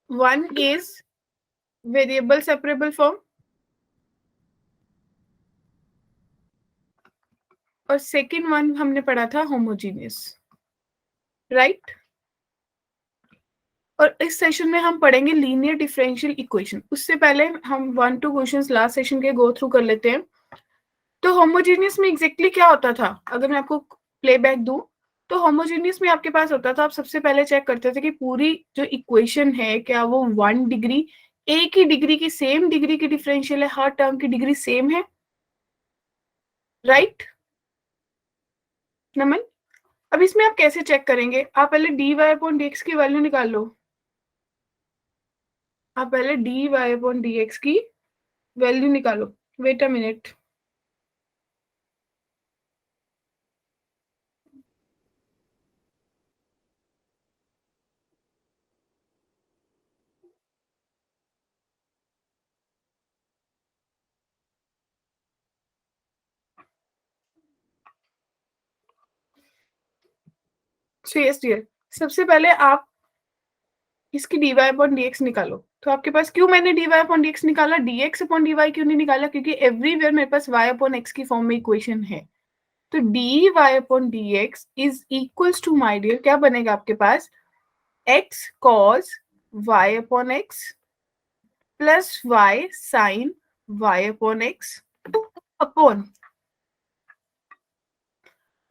One is variable separable form और second one हमने पढ़ा था होमोजीनियस, राइट। और इस सेशन में हम पढ़ेंगे लीनियर डिफरेंशियल इक्वेशन। उससे पहले हम 1-2 क्वेश्चंस लास्ट सेशन के गो थ्रू कर लेते हैं। तो होमोजीनियस में एग्जैक्टली क्या होता था, अगर मैं आपको प्लेबैक दूं तो होमोजीनियस में आपके पास होता था, आप सबसे पहले चेक करते थे कि पूरी जो इक्वेशन है क्या वो 1 डिग्री, एक ही डिग्री की, सेम डिग्री की डिफरेंशियल है, हर टर्म की डिग्री सेम है, राइट नमन। अब इसमें आप कैसे चेक करेंगे, आप पहले dy अपॉन dx की वैल्यू निकाल लो। आप पहले dy अपॉन dx की वैल्यू निकालो। Wait a minute, so yes dear, सबसे पहले आप इसकी dy अपॉन dx निकालो। तो आपके पास, क्यों मैंने dy अपॉन dx निकाला, dx अपॉन dy क्यों नहीं निकाला, क्योंकि एवरीवेयर मेरे पास y अपॉन x की फॉर्म में इक्वेशन है। तो dy upon dx is equals to, my dear, क्या बनेगा आपके पास, x cos y upon x plus y sin y upon x upon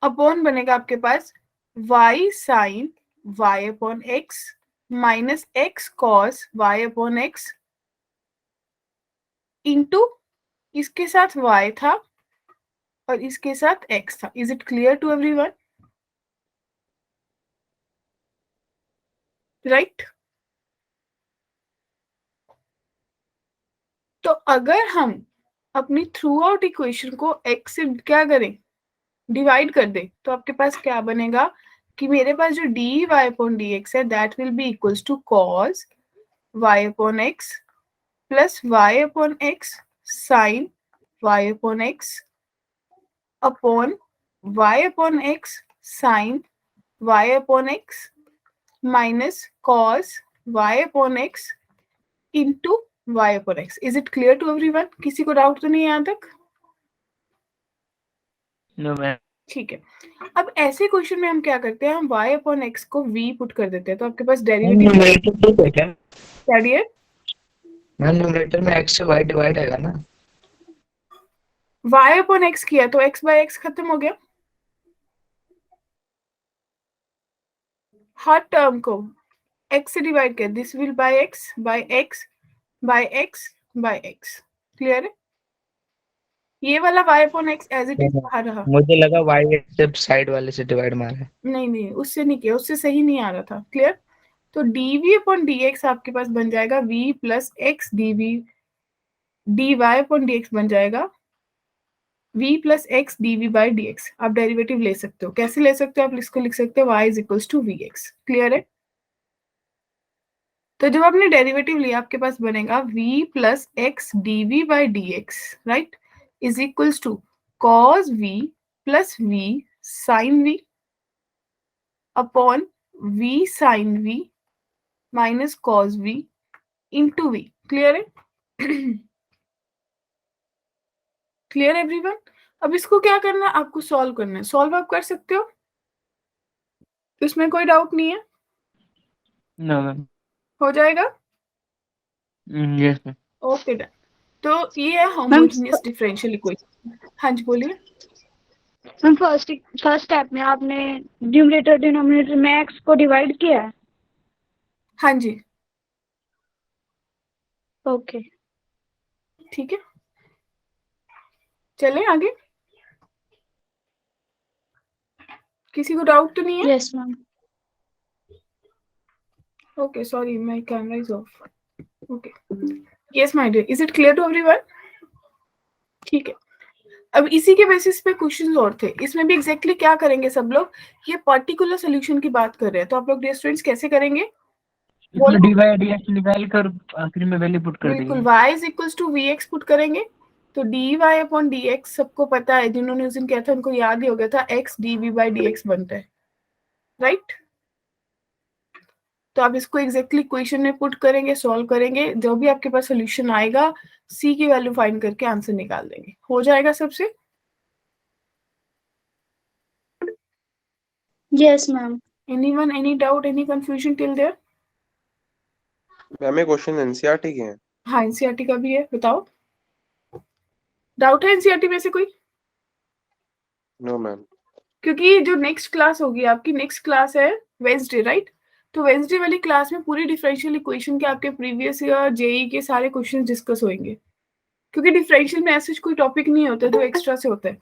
upon बनेगा आपके पास y sin y upon x minus x cos y upon x into इसके साथ y था और इसके साथ x था। Is it clear to everyone, right. तो अगर हम अपनी थ्रू आउट इक्वेशन को x से क्या करें, डिवाइड कर दे, तो आपके पास क्या बनेगा कि मेरे पास जो dy अपॉन dx है that will be equals to cos y upon x plus y upon x sin y upon x upon y upon x sin y upon x minus cos y upon x into y upon x। Is it clear to everyone, किसी को doubt तो नहीं है यहाँ तक? No ma'am. ठीक है, अब ऐसे क्वेश्चन में हम क्या करते हैं, हम y अपॉन x को v पुट कर देते हैं, तो आपके पास डेरिवेटिव न्यूमरेटर ठीक है क्या? क्या डियर? मैम न्यूमरेटर में x से y डिवाइड आएगा ना? y अपॉन x किया तो x बाय x खत्म हो गया, हर टर्म को x से डिवाइड कर, this will by x by x by x by x। Clear है, ये वाला y upon x as it is बाहर रहा। मुझे लगा y से साइड वाले से डिवाइड मारा है। नहीं नहीं, उससे नहीं किया, उससे सही नहीं आ रहा था। क्लियर, तो dv अपॉन dx आपके पास बन जाएगा v plus x dv, dy upon dx बन जाएगा v plus x dv by dx। आप डेरिवेटिव ले सकते हो, कैसे ले सकते हो, आप इसको लिख सकते हो y is equals to vx। Clear है, तो जब आपने डेरिवेटिव लिया आपके पास बनेगा v plus x dv by dx, right, is equals to cos v plus v sin v upon v sin v minus cos v into v। Clear है clear everyone. अब इसको क्या करना है, आपको सॉल्व करना है। सॉल्व आप कर सकते हो, इसमें कोई डाउट नहीं है, नो मैम। हो जाएगा। Yes ma'am. Okay done. तो ये है मैम होमोजेनियस डिफरेंशियल इक्वेशन। हाँ जी बोलिए। मैम फर्स्ट स्टेप में आपने न्यूमरेटर डिनोमिनेटर में x को डिवाइड किया है। हाँ जी ओके ठीक है, चलें आगे, किसी को डाउट तो नहीं है? Yes ma'am. Okay sorry, my camera is off. Okay yes my dear, is it clear to everyone? ठीक है, अब इसी के बेसिस पे क्वेश्चंस और थे, इसमें भी एग्जैक्टली क्या करेंगे सब लोग, ये पर्टिकुलर सोल्यूशन की बात कर रहे हैं, तो आप लोग डियर स्टूडेंट्स कैसे करेंगे, इसमें बोलो। dy dx निकाल कर आखिर में वैल्यू पुट कर बिल्कुल, देंगे। y is equals to v x put करेंगे, तो dy अपॉन dx सबको पता है, जिन्होंने उस दिन किया था उनको याद ही हो गया था, x dv बाई dx बनता है, राइट। तो आप इसको एग्जैक्टली इक्वेशन में पुट करेंगे, सॉल्व करेंगे, जो भी आपके पास सोल्यूशन आएगा सी की वैल्यू फाइंड करके आंसर निकाल देंगे। हो जाएगा सबसे? Yes ma'am. Anyone, any doubt, any confusion till there? Ma'am ये क्वेश्चन एनसीईआरटी के हैं। हाँ, एनसीईआरटी का भी है, बताओ। डाउट है एनसीईआरटी में से कोई? No ma'am. क्योंकि जो नेक्स्ट क्लास होगी आपकी, नेक्स्ट क्लास है वेंसडे, राइट? तो वेंसडे वाली क्लास में पूरी डिफरेंशियल इक्वेशन के आपके प्रीवियस ईयर जेई के सारे क्वेश्चन डिस्कस होंगे। क्योंकि डिफरेंशियल में ऐसे कोई टॉपिक नहीं होता जो एक्स्ट्रा से होता है,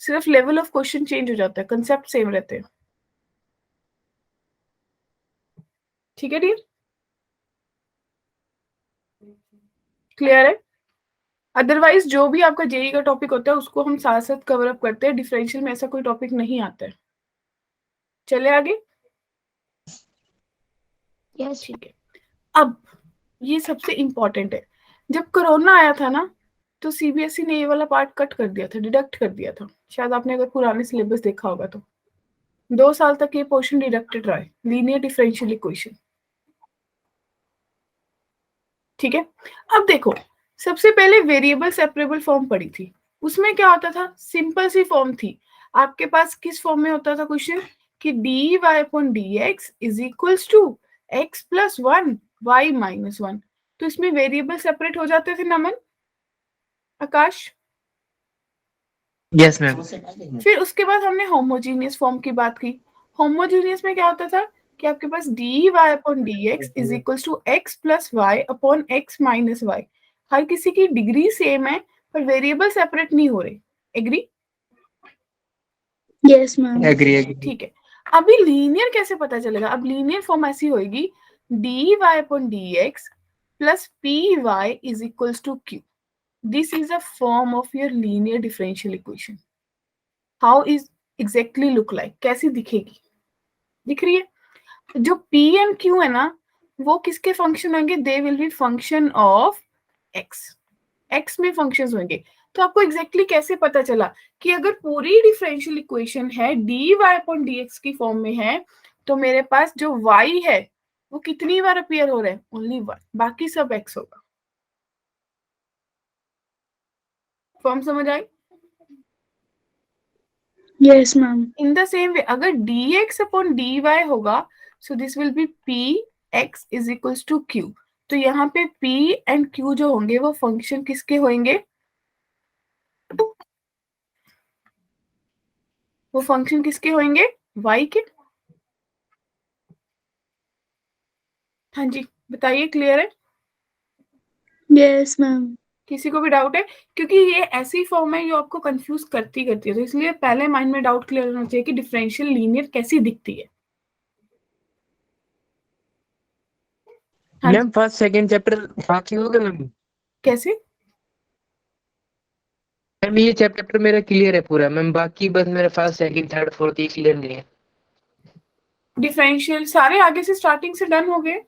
सिर्फ लेवल ऑफ क्वेश्चन चेंज हो जाता है, कंसेप्ट सेम रहते हैं। ठीक है डियर? क्लियर है? अदरवाइज जो भी आपका जेई का टॉपिक होता है उसको हम साथ साथ कवर अप करते हैं, डिफरेंशियल में ऐसा कोई टॉपिक नहीं आता है। चले आगे? यस। ठीक है। अब ये सबसे इंपॉर्टेंट है, जब कोरोना आया था ना तो सीबीएसई ने ये वाला पार्ट कट कर दिया था, डिडक्ट कर दिया था। शायद आपने अगर पुराने सिलेबस देखा होगा तो 2 साल तक ये पोर्शन डिडक्टेड रहा है, लीनियर डिफरेंशियल इक्वेशन। ठीक है। अब देखो, सबसे पहले वेरिएबल सेपरेबल फॉर्म पड़ी थी, उसमें क्या होता था, सिंपल सी फॉर्म थी। आपके पास किस फॉर्म में होता था क्वेश्चन कि dy upon dx is equals to x plus 1 y minus 1। तो इसमें वेरिएबल सेपरेट हो जाते थे नमन, आकाश? Yes ma'am. फिर उसके बाद हमने होमोजीनियस फॉर्म की बात की। होमोजीनियस में क्या होता था कि आपके पास dy upon dx is equals to x plus y upon x minus y। हर किसी की डिग्री सेम है पर वेरिएबल सेपरेट नहीं हो रहे। Agree? Yes ma'am. Agree agree. ठीक है। अभी लीनियर कैसे पता चलेगा? अब लीनियर फॉर्म ऐसी होगी dy upon dx plus py is equals to q। This is a form of your linear differential equation. How is exactly look like? कैसी दिखेगी? दिख रही है? जो p एंड q है ना, वो किसके फंक्शन होंगे? They will be function of x। x में फंक्शंस होंगे। तो आपको एग्जैक्टली कैसे पता चला कि अगर पूरी डिफरेंशियल इक्वेशन है dy अपॉन dx की फॉर्म में है, तो मेरे पास जो y है वो कितनी बार अपीयर हो रहा है? ओनली वन, बाकी सब x होगा। फॉर्म समझ आई? Yes ma'am. In the same way अगर dx अपॉन dy होगा, so this will be px is equals to q। तो यहाँ पे p एंड q जो होंगे वो फंक्शन किसके होंगे? वो फंक्शन किसके होंगे? y के। हाँ जी, बताइए, क्लियर है? Yes ma'am. किसी को भी डाउट है? क्योंकि ये ऐसी फॉर्म है जो आपको कंफ्यूज करती है, तो इसलिए पहले माइंड में डाउट क्लियर होना चाहिए कि डिफरेंशियल लीनियर कैसी दिखती है। हाँ मैम फर्स्ट सेकंड चैप्टर बाकी हो गया मैम। कैसे? मैम ये चैप्टर मेरा क्लियर है पूरा मैम, बाकी बस मेरा फर्स्ट सेकंड थर्ड फोर्थ ये क्लियर नहीं है। डिफरेंशियल सारे आगे से स्टार्टिंग से डन हो गए।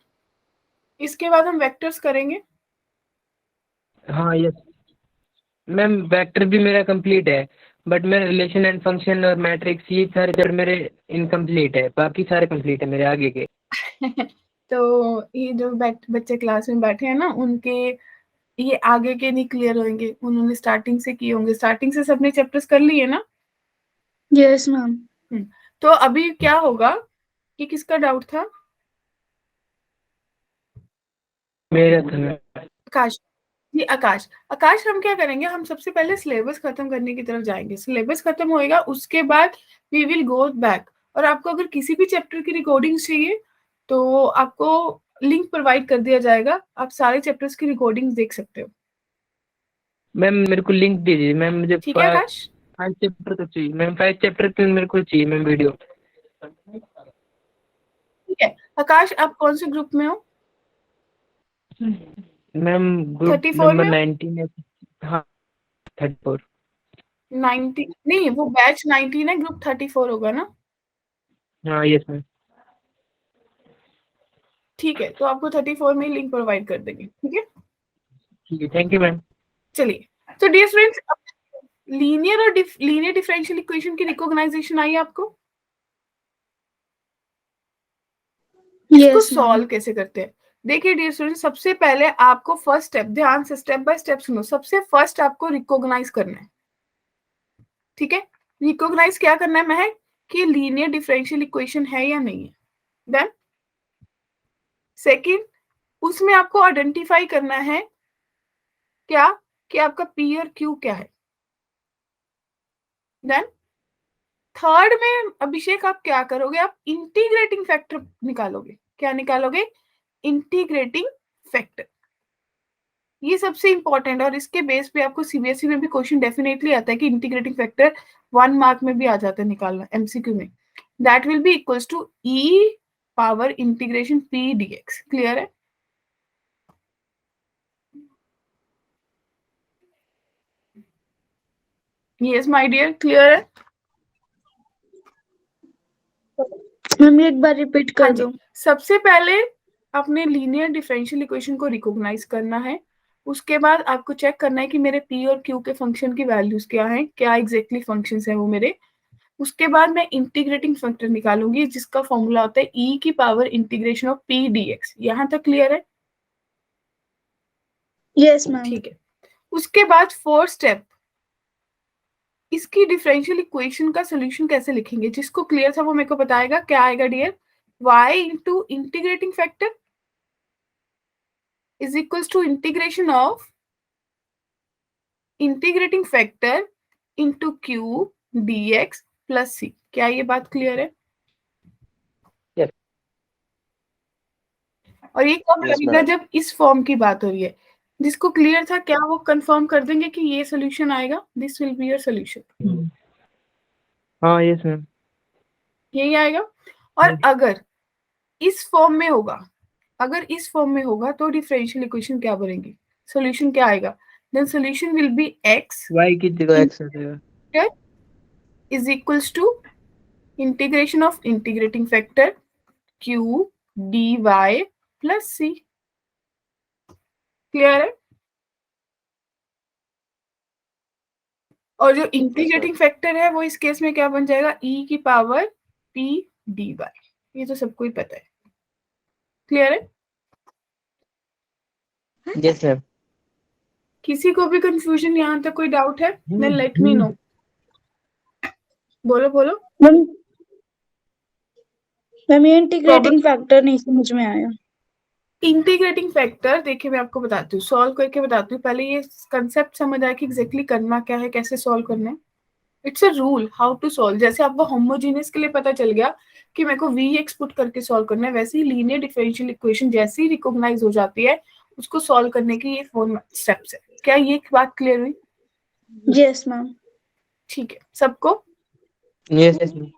इसके बाद हम वेक्टर्स करेंगे। हाँ यस मैम, वेक्टर भी मेरा कंप्लीट है, बट मेरा रिलेशन एंड फंक्शन और मैट्रिक्स ये सारे चैप्टर मेरे इनकम्प्लीट है, बाकी सारे कंप्लीट है मेरे आगे के। तो ये जो बच्चे क्लास में बैठे हैं ना, उनके ये आगे के नहीं क्लियर होंगे, उन्होंने स्टार्टिंग से किए होंगे, स्टार्टिंग से सबने चैप्टर्स कर लिए ना। Yes ma'am. तो अभी क्या होगा कि किसका डाउट था? मेरा था। आकाश। जी आकाश। आकाश, हम क्या करेंगे, हम सबसे पहले सिलेबस खत्म करने की तरफ जाएंगे। सिलेबस खत्म होएगा उसके बाद वी विल गो बैक। और आपको अगर किसी भी चैप्टर की रिकॉर्डिंग चाहिए तो आपको लिंक प्रोवाइड कर दिया जाएगा, आप सारे चैप्टर्स की रिकॉर्डिंग देख सकते हो। मैम मेरे को लिंक दीजिए मैम, मुझे ठीक है आकाश? 5 चैप्टर तक चाहिए मैम, 5 चैप्टर तक मेरे को चाहिए मैम वीडियो। ठीक है आकाश, आप कौन से ग्रुप में हो? मैम ग्रुप 34 नंबर में? 19 है। हाँ 34। 90 नहीं, वो बैच 19 है, ग्रुप 34 होगा ना? हाँ यस मैम। ठीक है, तो आपको 34 में ही लिंक प्रोवाइड कर देंगे। ठीक है, ठीक है, थैंक यू मैम। चलिए। तो डियर फ्रेंड्स, लीनियर और लीनियर डिफरेंशियल इक्वेशन की रिकॉग्नाइजेशन आई आपको? इसको Yes, सॉल्व ma'am. कैसे करते हैं? देखिए डियर स्टूडेंट, सबसे पहले आपको फर्स्ट स्टेप, ध्यान से स्टेप बाय स्टेप सुनो। सबसे फर्स्ट आपको रिकॉग्नाइज करना है, ठीक है? रिकॉग्नाइज क्या करना है महक, कि लीनियर डिफरेंशियल इक्वेशन है या नहीं है। देन सेकंड, उसमें आपको आइडेंटिफाई करना है क्या, कि आपका पी और क्यू क्या है। देन थर्ड में अभिषेक आप क्या करोगे, आप इंटीग्रेटिंग फैक्टर निकालोगे। क्या निकालोगे? Integrating factor. ये सबसे इंपॉर्टेंट है और इसके बेस पे आपको सीबीएसई में भी क्वेश्चन डेफिनेटली आता है कि इंटीग्रेटिंग फैक्टर 1 मार्क में भी आ जाता है निकालना एमसीक्यू में। That will be equals to e power integration p d x. Clear है? यस माय डियर, क्लियर है? मैम एक बार रिपीट हाँ कर जी, दो। सबसे पहले अपने लीनियर डिफरेंशियल इक्वेशन को रिकॉग्नाइज करना है। उसके बाद आपको चेक करना है कि मेरे पी और क्यू के फंक्शन की वैल्यूज क्या हैं, क्या एग्जैक्टली फंक्शंस हैं वो मेरे। उसके बाद मैं इंटीग्रेटिंग फैक्टर निकालूंगी जिसका फॉर्मूला होता है ई की power integration of p d x. यहाँ तक क्लियर है? Yes, ma'am. ठीक है। उसके बाद फोर्थ स्टेप, इसकी डिफरेंशियल इक्वेशन का सोल्यूशन कैसे लिखेंगे। जिसको क्लियर था वो मेरे को बताएगा। क्या आएगा dear? y into integrating factor is equals to integration of integrating factor into Q dx plus C. क्या ये बात क्लियर है? Yes. और ये कब Yes, लगेगा? ma'am. जब इस फॉर्म की बात हो रही है। जिसको क्लियर था क्या वो कंफर्म कर देंगे कि ये सोल्यूशन आएगा, this will be your solution. हाँ यस मैम। यही आएगा। और अगर इस फॉर्म में होगा, अगर इस फॉर्म में होगा तो डिफरेंशियल इक्वेशन क्या बनेगी, सॉल्यूशन क्या आएगा? Then solution will be x y की जगह x आ जाएगा। Is equals to integration of integrating factor q dy plus c। Clear है? और जो इंटीग्रेटिंग फैक्टर है वो इस केस में क्या बन जाएगा? e की पावर p dy। ये तो सबको ही पता है। क्लियर है? Yes ma'am. किसी को भी कंफ्यूजन यहाँ तक कोई डाउट है? Then let me know. बोलो बोलो। मैम मैम ये इंटीग्रेटिंग फैक्टर नहीं समझ में आया। इंटीग्रेटिंग फैक्टर देखिए मैं आपको बताती हूँ, सॉल्व करके बताती हूँ। पहले ये कंसेप्ट समझ आया कि एग्जैक्टली करना क्या है, कैसे सॉल्व करना है। It's a rule how to solve. जैसे आपको होमोजेनियस के लिए पता चल गया कि मेरे को वी एक्स पुट करके सॉल्व करना है, वैसे ही लीनियर डिफरेंशियल इक्वेशन जैसे ही रिकॉग्नाइज हो जाती है उसको सॉल्व करने की ये 4 स्टेप्स है। क्या ये बात क्लियर हुई? Yes ma'am. ठीक है सबको? Yes yes ma'am.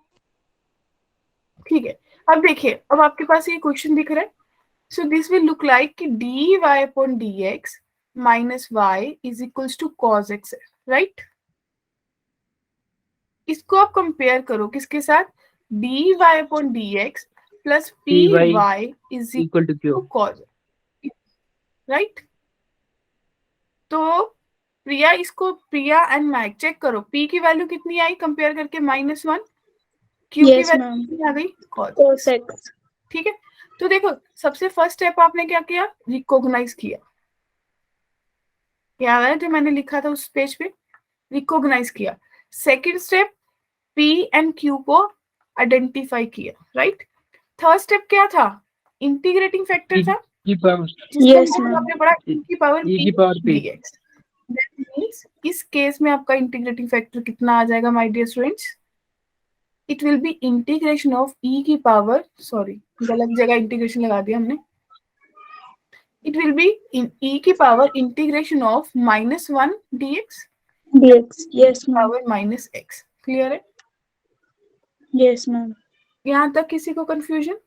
ठीक है। अब देखिए, अब आपके पास ये क्वेश्चन दिख रहा है। So this will look like कि dy upon dx minus y is equals to cos x है, right? इसको आप कंपेयर करो किसके साथ? dy upon dx plus py is equal to equal q. to cos, right? तो प्रिया, इसको प्रिया एंड मैक चेक करो, p की वैल्यू कितनी आई कंपेयर करके? -1। q की यस वैल्यू मैम। कितनी आ गई? cos cos x। x। ठीक है। तो देखो सबसे फर्स्ट स्टेप आपने क्या किया? रिकॉग्नाइज किया। याद है जो मैंने लिखा था उस पेज पे? रिकॉग्नाइज किया। Second step, P and Q को आइडेंटिफाई किया, राइट? थर्ड स्टेप क्या था? इंटीग्रेटिंग फैक्टर था की पावर जिसका यस मतलब मैम। आपने पढ़ा e की पावर e p की power p। dx। That means इस केस में आपका इंटीग्रेटिंग फैक्टर कितना आ जाएगा my dear students? It will be integration of e की पावर, सॉरी गलत जगह इंटीग्रेशन लगा दिया हमने। It will be in e की power integration of -1 dx dx। Yes ma'am. Power -x। Clear है? Yes ma'am. यहाँ तक किसी को कंफ्यूजन?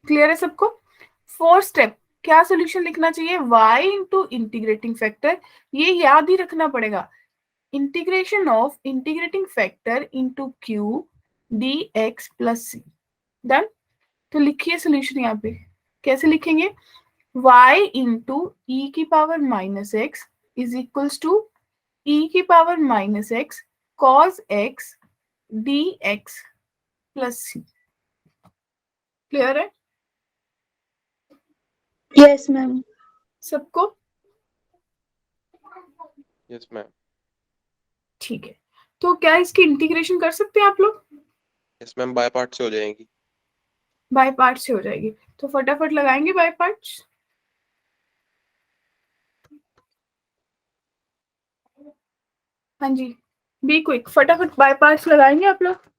क्लियर है सबको? फोर्थ स्टेप, क्या सोल्यूशन लिखना चाहिए? y into integrating factor. ये याद ही रखना पड़ेगा, integration of integrating factor into q d x plus c. Done. तो लिखिए सोल्यूशन यहाँ पे। कैसे लिखेंगे? y इंटू ई की power -x is equals to e की power -x cos x dx plus C. Clear है यस मैम। सबको? Yes ma'am. ठीक है, तो क्या इसकी इंटीग्रेशन कर सकते हैं आप लोग? यस मैम, बाय पार्ट से हो जाएगी। बाय पार्ट से हो जाएगी, तो फटाफट लगाएंगे बाय पार्ट्स। हाँ जी, बी क्विक, फटाफट बाय पार्ट्स लगाएंगे आप लोग।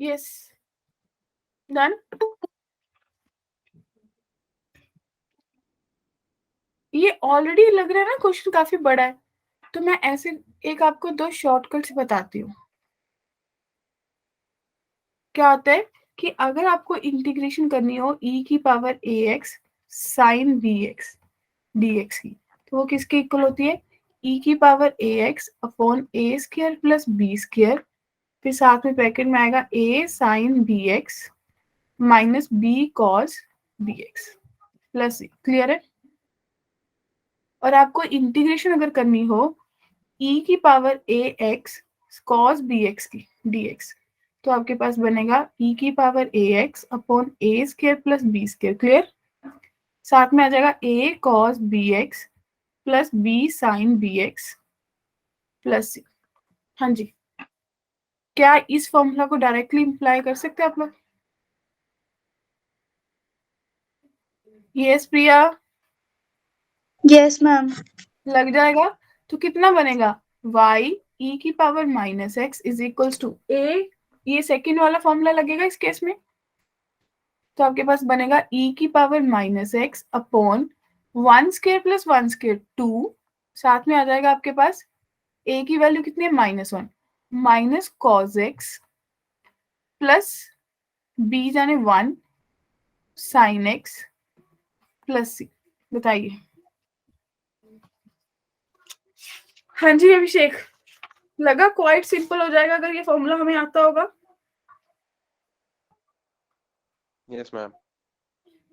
Yes, done. ये ऑलरेडी लग रहा है ना क्वेश्चन काफी बड़ा है, तो मैं ऐसे एक आपको दो शॉर्टकट्स बताती हूँ। क्या होता है कि अगर आपको इंटीग्रेशन करनी हो e की power ax sine bx dx की, तो वो किसके इक्वल होती है? e की power ax upon a square plus b square, फिर साथ में ब्रैकेट में आएगा a sine bx minus b cos bx plus c। Clear है? और आपको इंटीग्रेशन अगर करनी हो e की पावर ax cos bx की dx, तो आपके पास बनेगा e की power ax upon a square plus b square. Clear? साथ में आ जाएगा a cos bx plus b sin bx plus c। हाँ जी, क्या इस फॉर्मूला को डायरेक्टली इंप्लाई कर सकते हैं आप लोग? Yes Priya, yes ma'am. लग जाएगा। तो कितना बनेगा? y e की power minus x is equals to a, ये सेकेंड वाला फॉर्मूला लगेगा इस केस में, तो आपके पास बनेगा e की power minus x upon 1 square plus 1 square 2, साथ में आ जाएगा आपके पास a की वैल्यू कितनी है? -1 minus cos x plus b जाने 1 साइन एक्स प्लस सी। बताइए। हाँ जी अभिषेक, लगा क्वाइट सिंपल हो जाएगा अगर ये फॉर्मूला हमें आता होगा। Yes ma'am.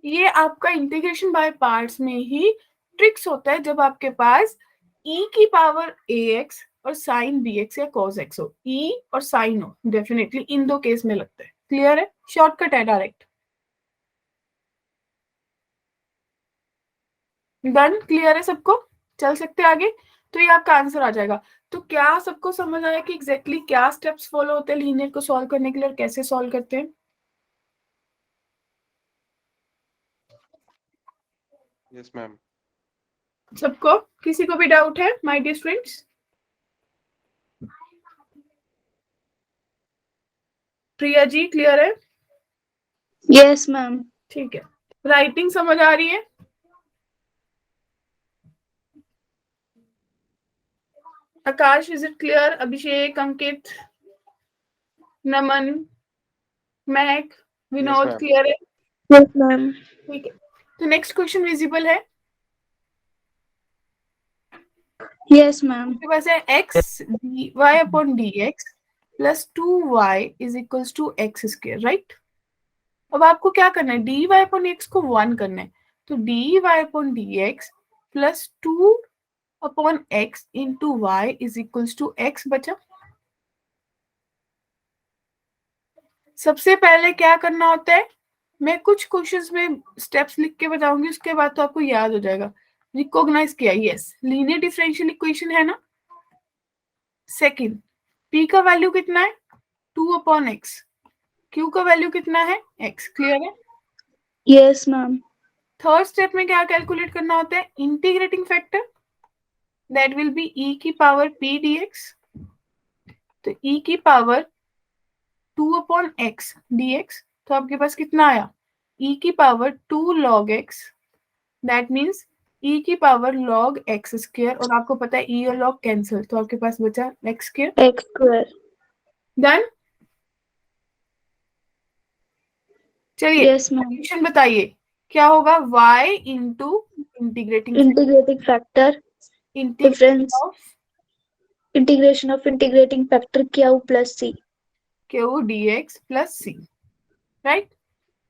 ये आपका इंटीग्रेशन बाय पार्ट्स में ही ट्रिक्स होता है, जब आपके पास e की पावर ax और साइन bx या cos x हो, e और साइन हो, डेफिनेटली इन दो केस में लगता है। क्लियर है? शॉर्टकट है डायरेक्ट। डन? क्लियर है सबको? चल सकते आगे? तो ये आपका आंसर आ जाएगा। तो क्या सबको समझ आया कि एग्जैक्टली क्या स्टेप्स फॉलो होते हैं लीनियर को सॉल्व करने के लिए और कैसे सॉल्व करते हैं? Yes ma'am. सबको? किसी को भी डाउट है my dear friends? Priya ji clear है? Yes ma'am. ठीक है, राइटिंग समझ आ रही है? Akash is it clear? Abhishek, Ankit, Naman, Mahak, yes Vinod ma'am. Clear है? Yes ma'am. ठीक है, तो नेक्स्ट क्वेश्चन विजिबल है? Yes ma'am. आपके पास है x d y upon d x plus 2y is equals to x square, right? अब आपको क्या करना है? डी वाई अपॉन एक्स को 1 करना है, तो d y upon d x plus 2 upon x into y is equals to x बचा। सबसे पहले क्या करना होता है, मैं कुछ क्वेश्चंस में स्टेप्स लिख के बताऊंगी, उसके बाद तो आपको याद हो जाएगा। रिकॉग्नाइज किया, यस लीनियर डिफरेंशियल इक्वेशन है ना। सेकंड, p का वैल्यू कितना है? 2 अपॉन एक्स, q का वैल्यू कितना है? x। क्लियर है? Yes ma'am. थर्ड स्टेप में क्या कैलकुलेट करना होता है? Integrating factor, that will B e की पावर p dx। तो e की पावर 2 अपॉन एक्स dx, तो आपके पास कितना आया? e की power 2 log x, that means e की पावर log x स्क्वायर, और आपको पता है e और log कैंसिल, तो आपके पास बचा x square. X square. Done. चलिए यस मैम। सॉल्यूशन बताइए क्या होगा। y into integrating integrating factor difference of integration of integrating factor q plus सी। क्यू dx प्लस सी, राइट।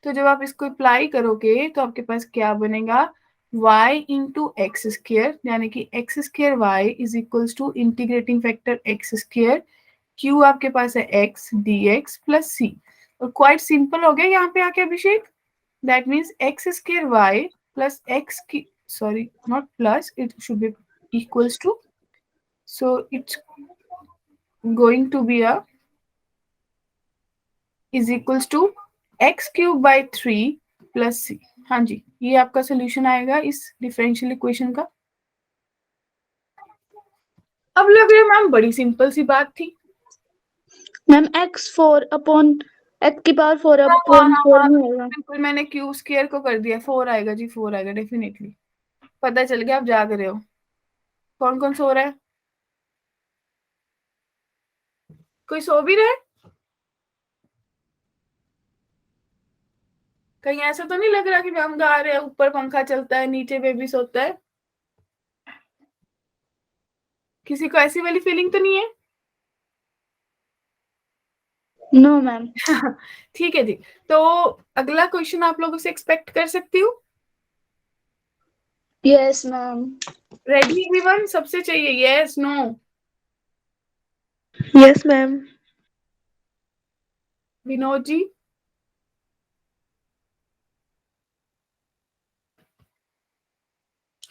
तो जब आप इसको अप्लाई करोगे तो आपके पास क्या बनेगा, y इंटू एक्स स्क्र, यानी कि x square y is equals to integrating factor x square, q आपके पास है x dx प्लस सी। और क्वाइट सिंपल हो गया यहाँ पे आके Abhishek. That means x square y plus x की, sorry not plus, it should be equals to, so it's going to be a is equals to x cube by 3 plus C. हाँ जी, ये आपका सोल्यूशन आएगा इस डिफरेंशियल इक्वेशन का। अब लग रहा है मैम बड़ी सिंपल सी बात थी। मैम x4 अपॉन x की पावर 4 अपॉन 4 में होगा। बिल्कुल, मैंने क्यू स्क्वायर को कर दिया, 4 आएगा जी, 4 आएगा डेफिनेटली। पता चल गया आप जाग रहे हो। कौन कौन सो रहा है? कोई सो भी रहा है? कहीं ऐसा तो नहीं लग रहा कि हम गा रहे हैं, ऊपर पंखा चलता है, नीचे बेबी सोता है? किसी को ऐसी वाली फीलिंग तो नहीं है? No ma'am. ठीक है जी। तो अगला क्वेश्चन आप लोगों से एक्सपेक्ट कर सकती हूँ। Yes ma'am. Ready everyone? सबसे चाहिए yes no? Yes ma'am. Vinod ji?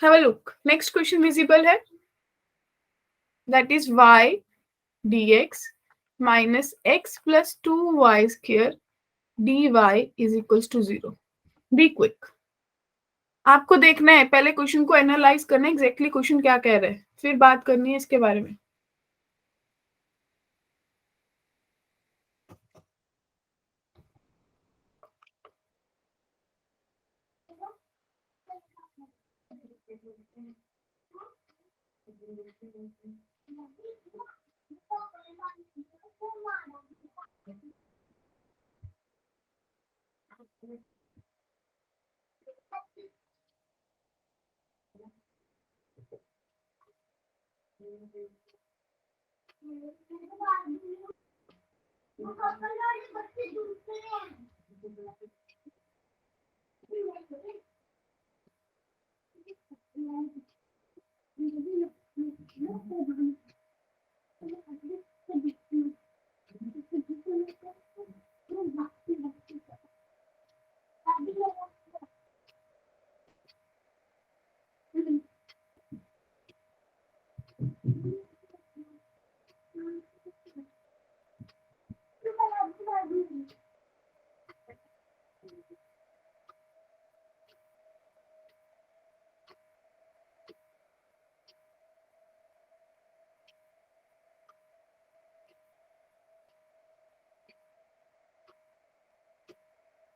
Have a look, next question visible है, that is y dx minus x plus 2y square dy is equals to 0. Be quick. आपको देखना है, पहले क्वेश्चन को एनालाइज करना है, एग्जैक्टली क्वेश्चन क्या कह रहा है, फिर बात करनी है इसके बारे में।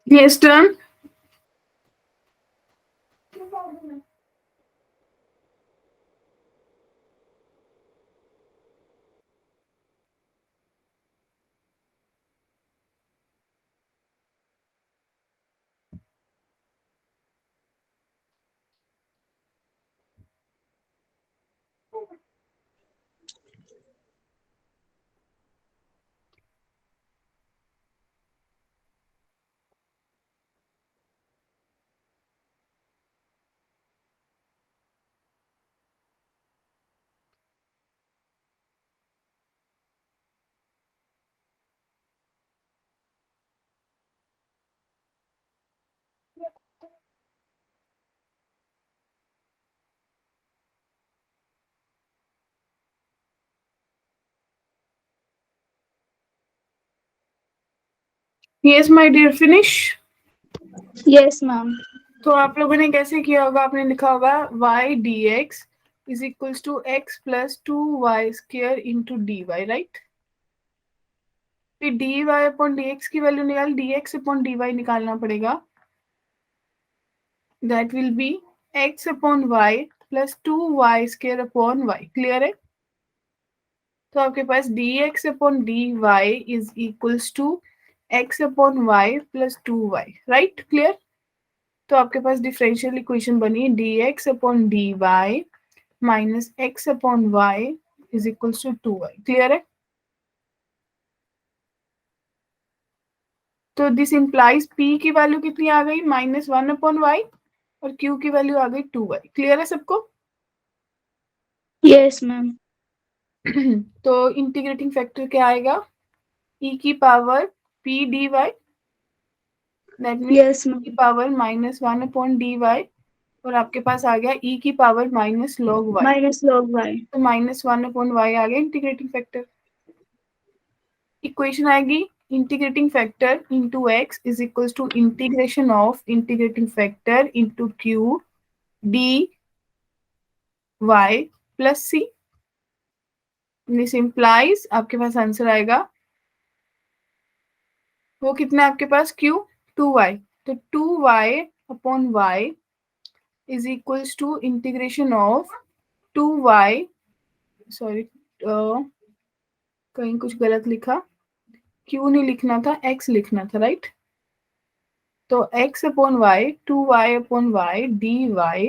Yes, turn. Yes, my dear, finish. Yes ma'am. तो आप लोगों ने कैसे किया होगा, आपने लिखा होगा y dx is equals to x plus 2y square into dy, right. फिर dy अपॉन dx की वैल्यू निकाल, dx अपॉन dy निकालना पड़ेगा, that will be x upon y plus 2y square upon y. Clear है? तो आपके पास dx upon dy is equals to x upon y plus 2y। Right? Clear? तो आपके पास डिफरेंशियल इक्वेशन बनी dx upon dy minus x upon y is equals to 2y। Clear है? तो दिस इंप्लाइज p की वैल्यू कितनी आ गई? -1 अपॉन y और q की वैल्यू आ गई 2y। क्लियर है सबको? Yes ma'am. तो इंटीग्रेटिंग फैक्टर क्या आएगा? e की power p dy, that means yes e ma'am. की पावर -1 अपॉन dy और आपके पास आ गया e की power minus log y। Minus log y. तो -1 अपॉन y आ गया इंटीग्रेटिंग फैक्टर। इक्वेशन आएगी integrating factor into x is equals to integration of integrating factor into q D y plus c। This implies आपके पास answer आएगा, वो कितना है आपके पास? q 2y। तो 2y upon y is equals to integration of 2y, sorry कहीं कुछ गलत लिखा, q नहीं लिखना था, x लिखना था। राइट? तो x upon y 2y upon y d y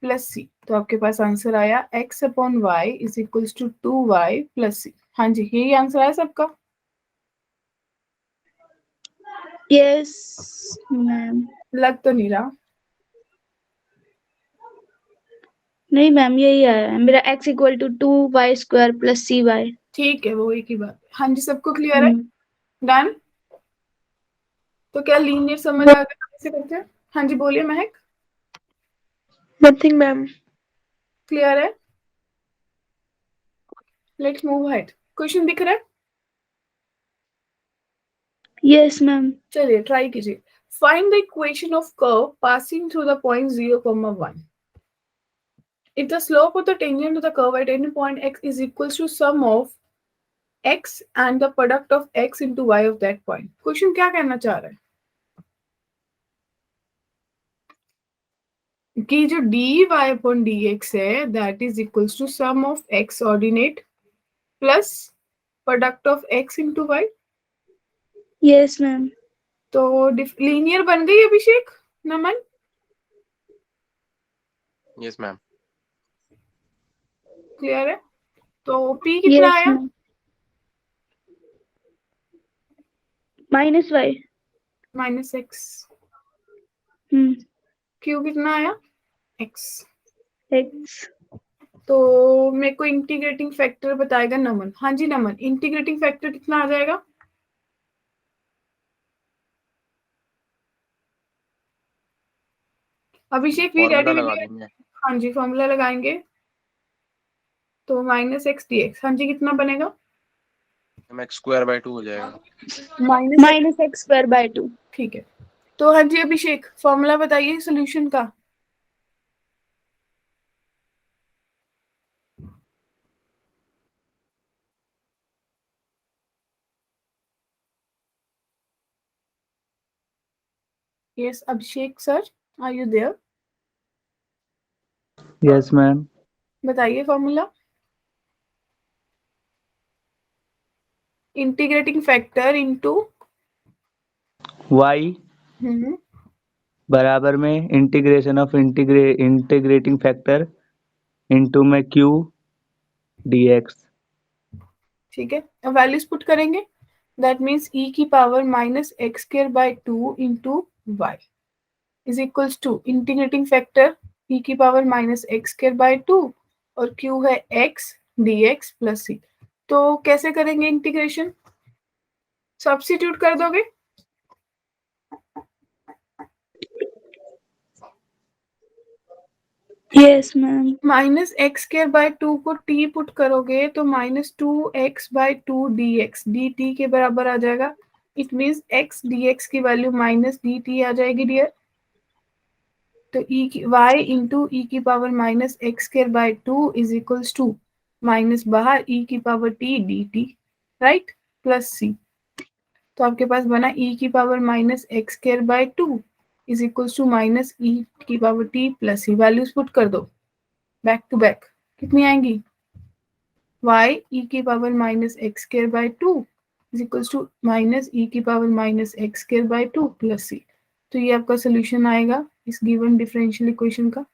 plus सी। तो आपके पास आंसर आया x upon y is equals to 2y plus C. हाँ जी, यही आंसर आया सबका? Yes ma'am. लग तो नहीं रहा। नहीं मैम, यही आया है मेरा, x equal to 2y square plus cy। ठीक है, वो एक ही बात। हाँ जी, सबको क्लियर है? डन? तो क्या लीनियर समझ आ गया कैसे करते हैं? हाँ जी बोलिए महक। Nothing ma'am. क्लियर है? Let's move head. क्वेश्चन दिख रहा है? Yes ma'am. चलिए ट्राई कीजिए। Find the equation of curve passing through the point 0,1। If the slope of the tangent to the curve at any point x is equals to sum of x and the product of x into y of that point. Question क्या कहना चाह रहा है कि जो dy upon dx है that is equals to sum of x ordinate plus product of x into y. Yes ma'am. तो linear बन गई Abhishek, Naman? Yes ma'am. Clear है? तो p कितना आया? Minus Y. -x। q कितना आया? x। एक्स। तो मेरे को इंटीग्रेटिंग फैक्टर बताएगा नमन। हाँ जी नमन, इंटीग्रेटिंग फैक्टर कितना आ जाएगा? अभिषेक वी फॉर्मूला रेडी? लगा देंगे। हाँ जी फॉर्मूला लगाएंगे। तो -x dx, हाँ जी कितना बनेगा? x²/2 हो जाएगा। Minus x square by 2। ठीक है। तो हाँ जी अभिषेक फॉर्मूला बताइए सोल्यूशन का। Yes Abhishek sir, are you there? Yes ma'am. बताइए formula. Integrating factor into y बराबर में integration of integrating factor into में q dx। ठीक है, अब वैल्यूज पुट करेंगे। दैट मीन्स e की power -x²/2 into y is equals to integrating factor e की पावर -x²/2 और q है x dx प्लस c। तो कैसे करेंगे इंटीग्रेशन? सब्स्टिट्यूट कर दोगे? Yes ma'am. -x²/2 को t पुट करोगे तो -2x/2 dx dt के बराबर आ जाएगा। इट मीन्स x dx की वैल्यू -dt आ जाएगी डियर। तो y इंटू e की power -x²/2 is equals to minus बाहर e की power t dt, right, plus c। तो आपके पास बना e की power -x²/2 is equals to minus e की power t plus c. Values put कर दो बैक टू बैक, कितनी आएंगी? y e की power minus x square by 2 is equals to minus e की power minus x square by 2 plus सी। तो ये आपका सोल्यूशन आएगा इस गिवन डिफरेंशियल इक्वेशन का।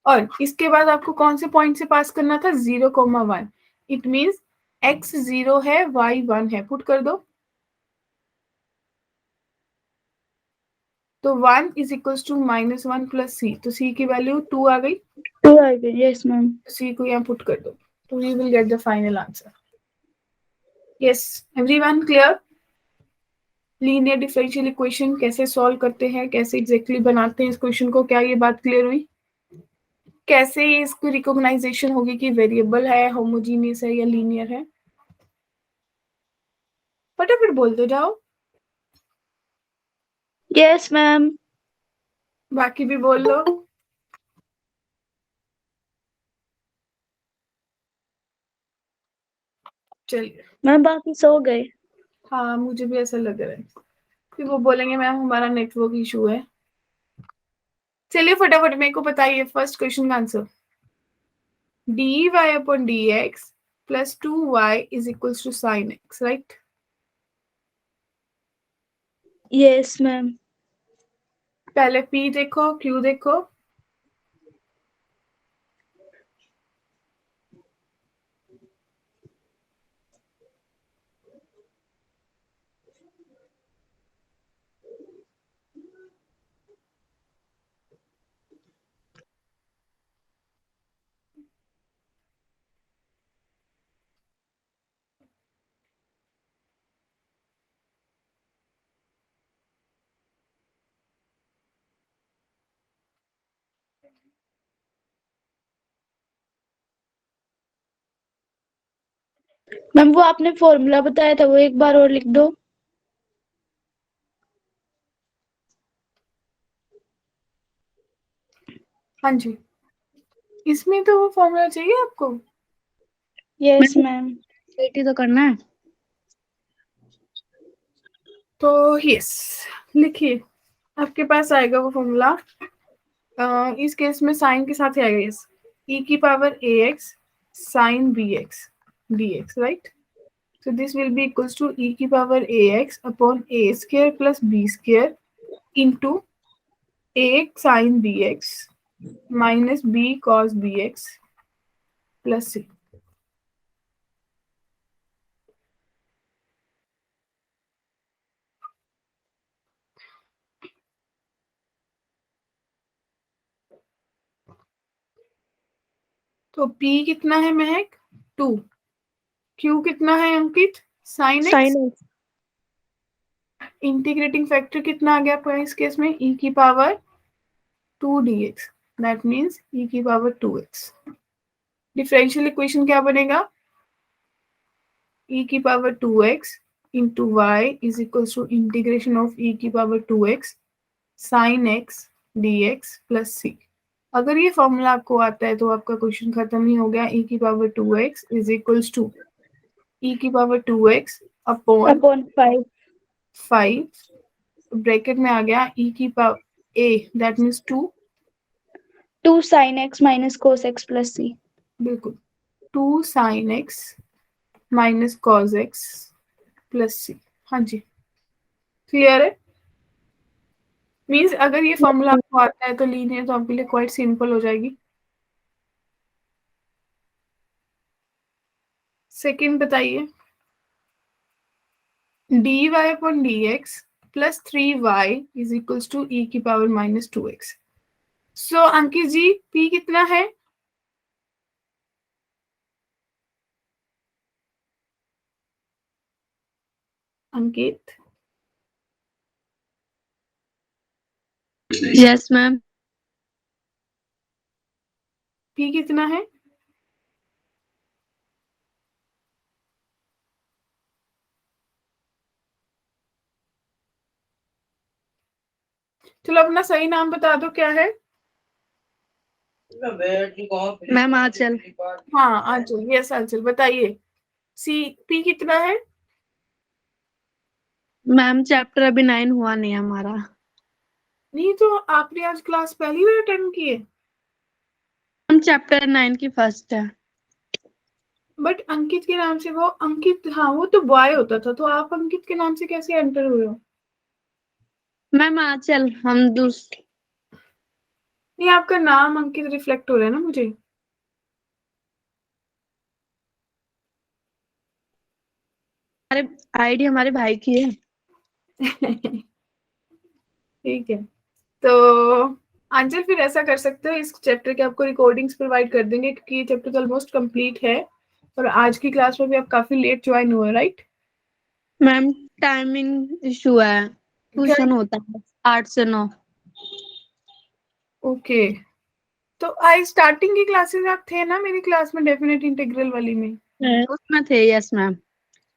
और इसके बाद आपको कौन से पॉइंट से पास करना था? 0,1। इट मींस x 0 है, y 1 है। पुट कर दो। तो 1 is equals to minus 1 plus सी। तो सी की वैल्यू 2 आ गई। 2 आ गई, यस मैम। सी को यहाँ पुट कर दो, तो we will get the final answer. Yes everyone clear? Linear differential equation कैसे सॉल्व करते हैं, कैसे एग्जैक्टली बनाते हैं इस क्वेश्चन को, क्या ये बात क्लियर हुई? कैसे इसकी रिकॉग्नाइजेशन होगी कि वेरिएबल है, होमोजीनियस है या लीनियर है? फटाफट बोलते जाओ। Yes ma'am. बाकी भी बोल लो। चलिए। मैम बाकी सो गए। हाँ मुझे भी ऐसा लग रहा है, फिर वो बोलेंगे मैम हमारा नेटवर्क इशू है। चलिए फटाफट मेरे को बताइए फर्स्ट क्वेश्चन का answer. dy upon dx plus 2y is equals to sin x, right? Yes ma'am. पहले p देखो, q देखो। मैम वो आपने फॉर्मूला बताया था वो एक बार और लिख दो। हाँ जी, इसमें तो वो फॉर्मूला चाहिए आपको। यस मैम, बेटी तो करना है। तो यस लिखिए, आपके पास आएगा वो फॉर्मूला। इस केस में साइन के साथ ही आएगा। यस, e की power ax sin bx dx, right? So this will be equals to e की power ax upon a square plus b square into ax sin bx minus b cos bx plus c। तो p कितना है महक? 2। q कितना है अंकित? sin x। Sin x. Integrating factor कितना आ गया आपका इस केस में? e की power 2 dx, that means e की पावर 2x। डिफरेंशियल इक्वेशन क्या बनेगा? e की power 2x into y is equals to integration of e की power 2x sin x dx plus c। अगर ये फॉर्मूला आपको आता है तो आपका क्वेश्चन खत्म ही हो गया। e की power 2x is equals to e की power 2x upon upon 5 5 bracket में आ गया e की power a, that means 2। 2 sin x minus cos x plus c। बिल्कुल, 2 sin x minus cos x plus c। हाँ जी clear है? Means अगर ये formula आपको आता है तो लीनियर तो आपके लिए क्वाइट सिंपल हो जाएगी। सेकंड बताइए, dy upon dx plus 3y is equals to e की पावर माइनस 2x। सो अंकित जी p कितना है? अंकित Yes, ma'am. p कितना है? चलो अपना सही नाम बता दो, क्या है? मैम आंचल। हाँ आंचल, यस आंचल बताइए। p कितना है? मैम चैप्टर अभी 9 हुआ नहीं हमारा। नहीं तो आपने आज क्लास पहली बार अटेंड की है? हम चैप्टर 9 की फर्स्ट है। बट अंकित के नाम से वो अंकित, हाँ वो तो बॉय होता था, तो आप अंकित के नाम से कैसे एंटर हुए हो? मैम आंचल, हम नहीं, आपका नाम अंकित रिफ्लेक्ट हो रहा है ना मुझे। हमारे आईडी हमारे भाई की है। ठीक है, तो अंजल फिर ऐसा कर सकते हो, इस चैप्टर के आपको रिकॉर्डिंग्स प्रोवाइड कर देंगे क्योंकि ये चैप्टर ऑलमोस्ट कंप्लीट है और आज की क्लास में भी आप काफी लेट ज्वाइन हुए, राइट? मैम टाइमिंग इशू है, ट्यूशन होता है 8 से 9। ओके, तो आज स्टार्टिंग की क्लासेस आप थे ना मेरी क्लास में, डेफिनेट इंटीग्रल वाली में? उसमें थे, यस मैम।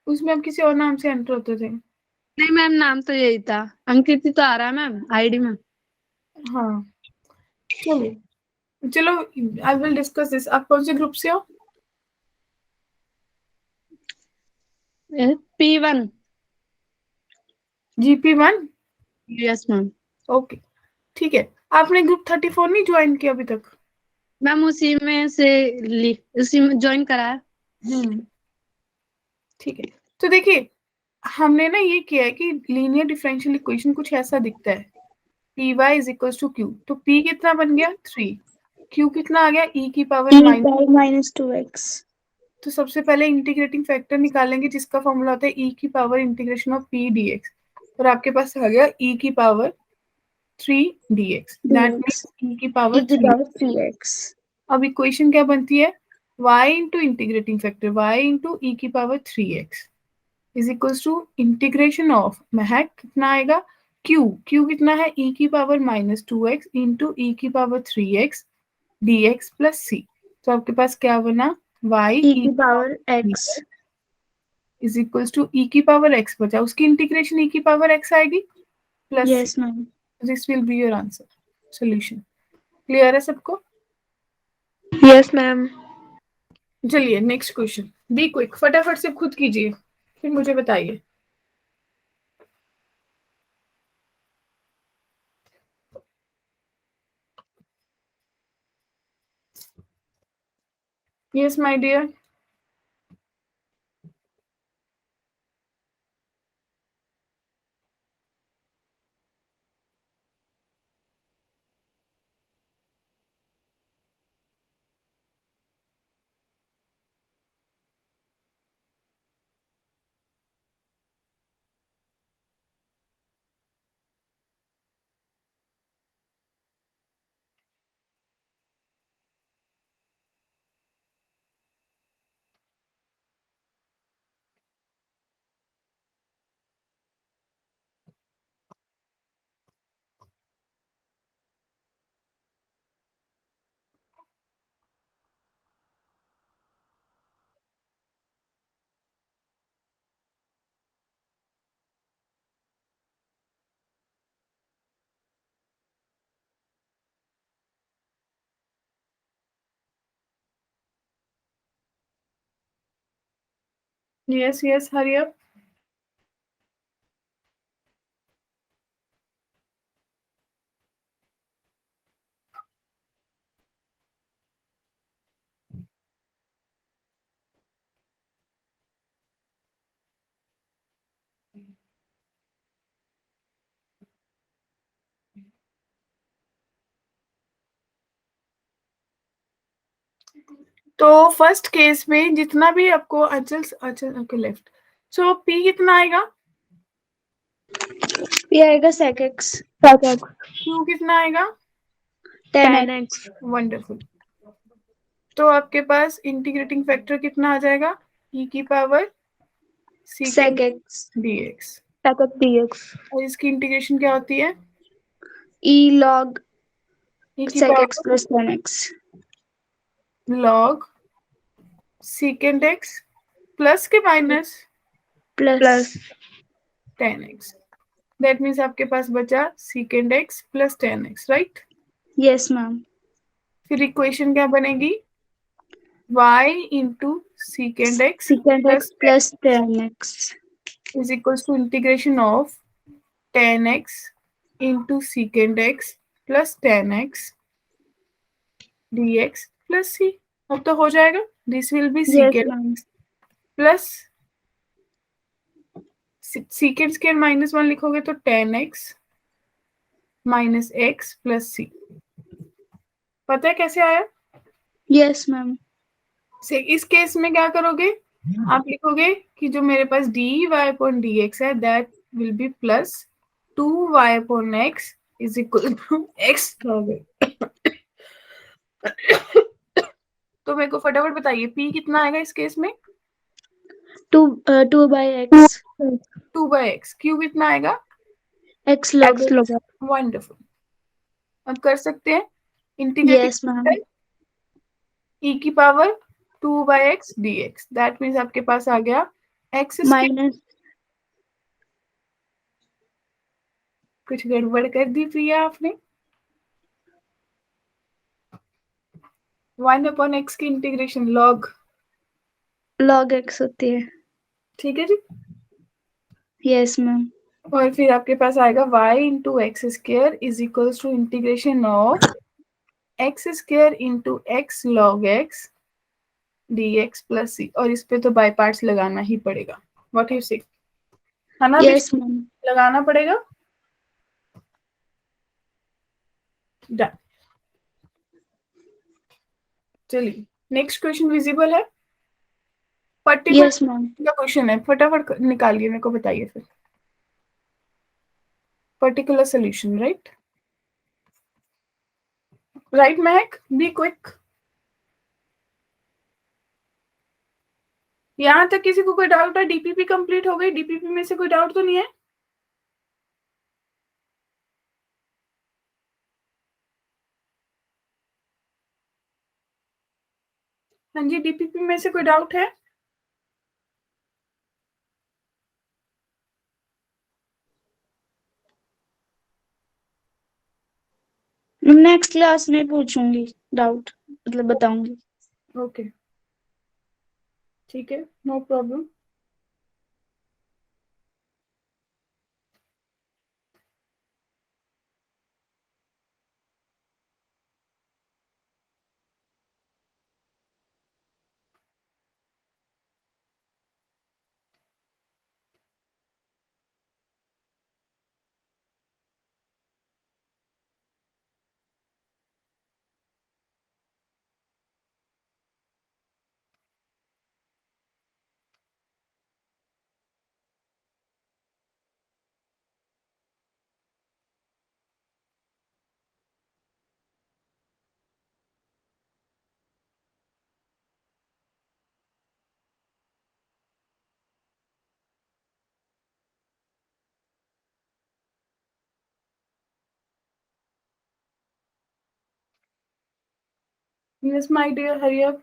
उसमें आप किसी और नाम से एंटर होते थे? नहीं मैम, नाम तो यही था, अंकित ही तो आ रहा है मैम आईडी में। हाँ, चलो चलो, आई विल डिस्कस दिस। आप कौन से ग्रुप से हो? P1। GP1? Yes ma'am. Okay, ठीक है। आपने ग्रुप 34 नहीं ज्वाइन किया अभी तक? मैम उसी में से उसी में ज्वाइन करा है। ठीक है, तो देखिए हमने ना ये किया है कि लीनियर डिफरेंशियल इक्वेशन कुछ ऐसा दिखता है, P Y is equal to Q. तो पी कितना बन गया 3, क्यू कितना आ गया ई की पावर माइनस। -2x। तो सबसे पहले इंटीग्रेटिंग फैक्टर निकालेंगे जिसका फॉर्मूला होता है ई की power integration of p d x, और आपके पास आ गया ई की power 3 dx, that means e की पावर 3x। अब इक्वेशन क्या बनती है, y into integrating factor y into e की power 3x is equals to integration of महक कितना आएगा, q कितना है e की पावर -2x इंटू ई की power 3x dx plus c। तो आपके पास क्या बना, y e की power x। Is equals to e की पावर x बचा, उसकी इंटीग्रेशन ई की पावर x आएगी plus c। Yes ma'am. This will be your answer solution. Clear है सबको? Yes ma'am. चलिए नेक्स्ट क्वेश्चन, बी क्विक, फटाफट से खुद कीजिए फिर मुझे बताइए। Yes my dear. Yes yes, hurry up. तो फर्स्ट केस में जितना भी आपको अचल अचल ओके लेफ्ट, सो पी कितना आएगा, p आएगा sec x। क्यू कितना आएगा, 10x। वंडरफुल। तो आपके पास इंटीग्रेटिंग फैक्टर कितना आ जाएगा, ई की power sec x dx, sec x dx। और इसकी इंटीग्रेशन क्या होती है, e log ई की sec power x plus 10x log secant x plus के minus plus 10x। That means आपके पास बचा secant x plus 10x, right? yes ma'am. फिर इक्वेशन क्या बनेगी, y into secant x secant x plus 10x। is equals to integration of tan x into secant x plus tan x dx plus c. अब तो हो जाएगा. This will be Yes, secant ma'am. plus secant square minus 1 लिखोगे तो tan x minus x plus c. पता है कैसे आया? Yes, ma'am. से इस केस में क्या करोगे? आप लिखोगे कि जो मेरे पास dy upon dx है that will be plus 2y upon x is equal to x लोगे. तो मेरे को फटाफट बताइए p कितना आएगा इस केस में? 2 by x. 2 by x. q कितना आएगा? X log x. वंडरफुल. अब कर सकते हैं इंटीग्रेटिंग Yes, ma'am. e की power 2 by x dx. That means आपके पास आ गया x स्क्वायर. Minus. कुछ गड़बड़ कर दी प्रिया आपने. 1 अपॉन x की इंटीग्रेशन log x होती है. ठीक है जी. Yes, ma'am. और फिर आपके पास आएगा y into x square is equals to integration of x square into x log x dx plus c. और इस पे तो बाय पार्ट्स लगाना ही पड़ेगा. व्हाट यू से? है ना? Yes, ma'am. लगाना पड़ेगा. डन. चलिए नेक्स्ट क्वेश्चन विजिबल है. Particular Yes, ma'am. का क्वेश्चन है. फटाफट निकालिए मेरे को बताइए फिर. Particular solution. Right Mahak, be quick. यहाँ तक किसी को कोई डाउट है? डीपीपी कंप्लीट हो गई. डीपीपी में से कोई डाउट तो नहीं है? हाँ जी, डीपीपी में से कोई डाउट है? नेक्स्ट क्लास में पूछूंगी डाउट, मतलब बताऊंगी. ओके ठीक है, no problem. Yes my dear, hurry up.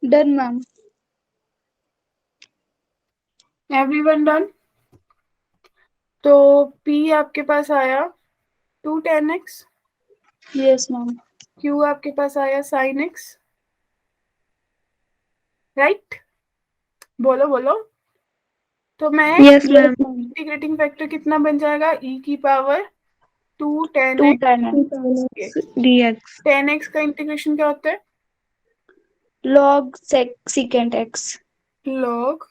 Done ma'am. Everyone done? तो P आपके पास आया 2 tan x. Yes ma'am. Q आपके पास आया sin x. राइट? बोलो बोलो. तो मैं यस मैम. इंटीग्रेटिंग फैक्टर कितना बन जाएगा? e की power 2 tan 2 x. tan x dx. tan x का इंटीग्रेशन क्या होता है? log secant x. log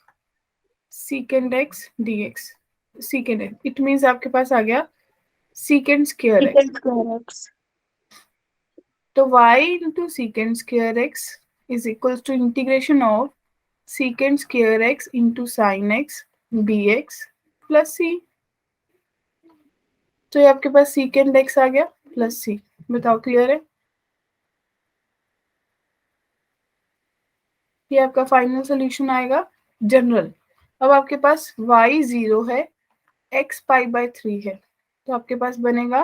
secant x dx. secant x. It means आपके पास आ गया secant square x. secant square x. तो y into secant square x is equals to integration of secant square x into sin x dx plus c. तो ये आपके पास सीकेंड x आ गया plus सी। बताओ क्लियर है? ये आपका फाइनल सोल्यूशन आएगा जनरल। अब आपके पास y 0 है, x π/3 है, तो आपके पास बनेगा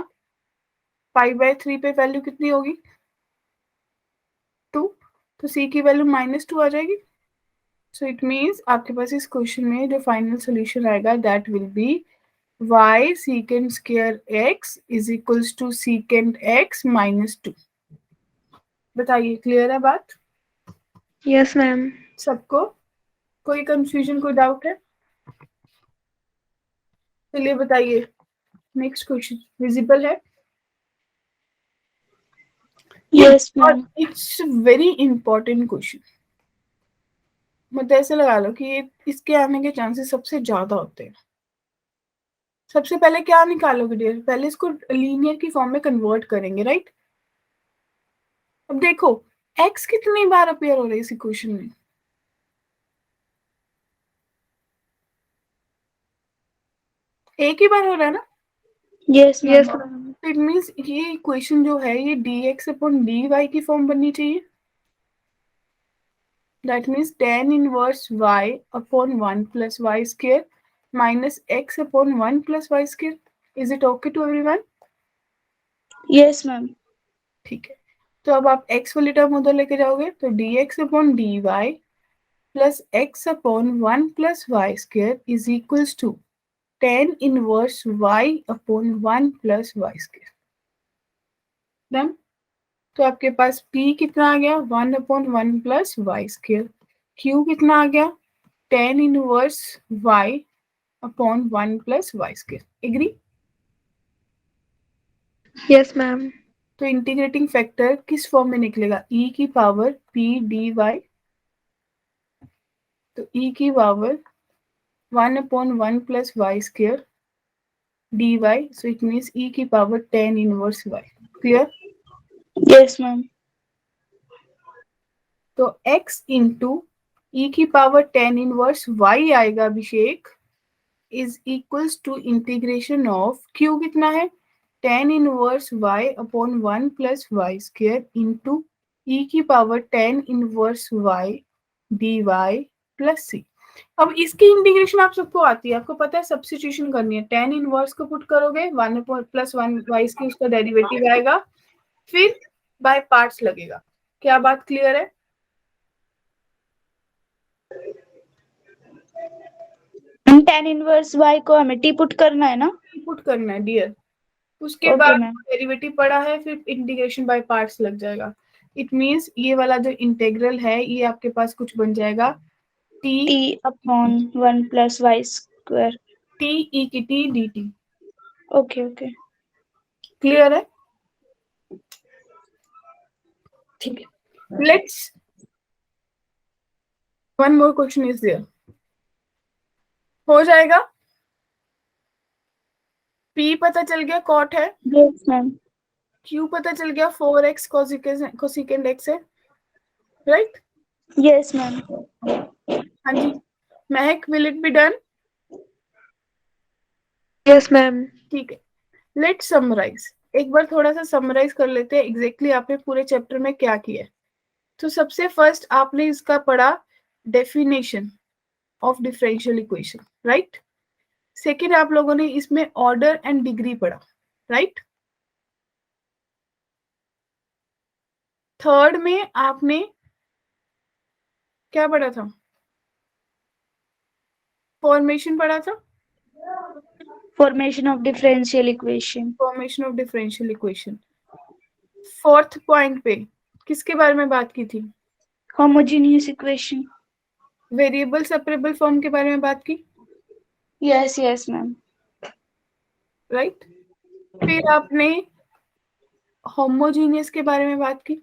π/3 पे वैल्यू कितनी होगी? 2। तो c की वैल्यू -2 आ जाएगी। सो इट मीन्स आपके पास इस क्वेश्चन में जो फाइनल सोल्यूशन आएगा that will B y secant square x is equals to secant x -2। बताइए क्लियर है बात यस मैम। सबको? कोई कंफ्यूजन, कोई डाउट है? चलिए बताइए, नेक्स्ट क्वेश्चन विजिबल है? यस और ma'am. It's very important question. मतलब ऐसे लगा लो कि ये इसके आने के चांसेस सबसे ज्यादा होते हैं। सबसे पहले क्या निकालोगे डियर? पहले इसको लीनियर की फॉर्म में कन्वर्ट करेंगे, राइट? अब देखो x कितनी बार अपीयर हो रही है इस इक्वेशन में? एक ही बार हो रहा है ना? Yes yes ma'am. मैम। तो इट मीन्स ये इक्वेशन जो है ये dx अपॉन dy की फॉर्म बननी चाहिए। That means tan inverse y upon 1 plus y square minus x upon 1 plus y square. Is it okay to everyone? Yes ma'am. ठीक है, तो अब आप x वाली टर्म उधर लेके जाओगे तो dx upon dy plus x upon 1 plus Y square is equals to tan inverse y upon 1 plus Y square. Done? तो आपके पास p कितना आ गया? 1 upon 1 plus Y square. q कितना आ गया? tan inverse y upon 1 plus Y square. Agree? Yes ma'am. तो इंटीग्रेटिंग फैक्टर किस फॉर्म में निकलेगा? e की पावर p dy। तो e की power 1 upon 1 plus Y square dy, so it means e की power tan inverse y। Clear? Yes ma'am. तो x into e की पावर tan इनवर्स y आएगा Abhishek, is equals to integration of q कितना है? tan inverse y upon 1 plus Y square into e की power tan inverse y dy plus c। अब इसकी integration आप सबको आती है, आपको पता है सब्स्टिट्यूशन करनी है। tan इनवर्स को पुट करोगे 1 प्लस 1 वाई की उसका डेरिवेटिव आएगा, फिर बाय पार्ट्स लगेगा। क्या बात क्लियर है? tan इनवर्स y को हमें t पुट करना है ना? पुट करना है डियर, उसके ओके बाद मैम। डेरिवेटिव पड़ा है, फिर इंटीग्रेशन बाय पार्ट्स लग जाएगा। इट मींस ये वाला जो इंटीग्रल है ये आपके पास कुछ बन जाएगा t t upon 1 plus Y square. t e की t dt। Okay okay. Clear है? ठीक है, let's one more question is there. हो जाएगा? p पता चल गया कॉट है, यस मैम। q पता चल गया 4x कोसिकेंड x है, राइट? Yes ma'am. हाँ जी महक, will it be done? Yes ma'am. ठीक है, लेट्स समराइज। एक बार थोड़ा सा समराइज कर लेते हैं एग्जैक्टली आपने पूरे चैप्टर में क्या किया है। तो सबसे फर्स्ट आपने इसका पढ़ा definition of differential equation, right? Second आप लोगों ने इसमें ऑर्डर एंड डिग्री पढ़ा, राइट? थर्ड में आपने क्या पढ़ा था? फॉर्मेशन पढ़ा था, formation of differential equation. Formation of differential equation. Fourth point पे किसके बारे में बात की थी? Homogeneous equation. Variable separable form के बारे में बात की, यस यस मैम। राइट? फिर आपने होमोजीनियस के बारे में बात की,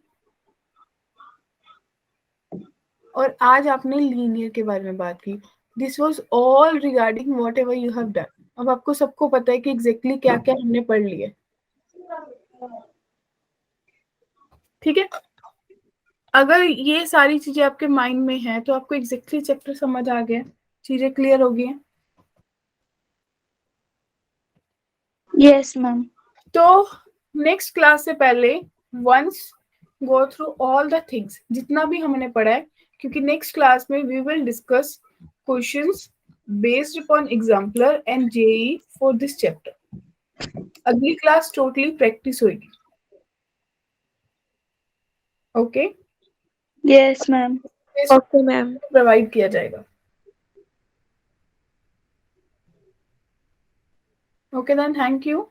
और आज आपने लीनियर के बारे में बात की। This was all regarding what ever you have done. अब आपको सबको पता है कि एग्जैक्टली क्या क्या हमने पढ़ लिया है, ठीक है? अगर ये सारी चीजें आपके माइंड में है तो आपको एग्जैक्टली चैप्टर समझ आ गया, चीजें क्लियर हो गई हैं। Yes, ma'am. तो नेक्स्ट क्लास से पहले once go through all the things, जितना भी हमने पढ़ा है, क्योंकि नेक्स्ट क्लास में we will discuss questions based upon exemplar and JEE for this chapter. अगली क्लास टोटली प्रैक्टिस होगी। Okay, Yes, ma'am. Okay ma'am. Provide किया जाएगा। Okay then, thank you.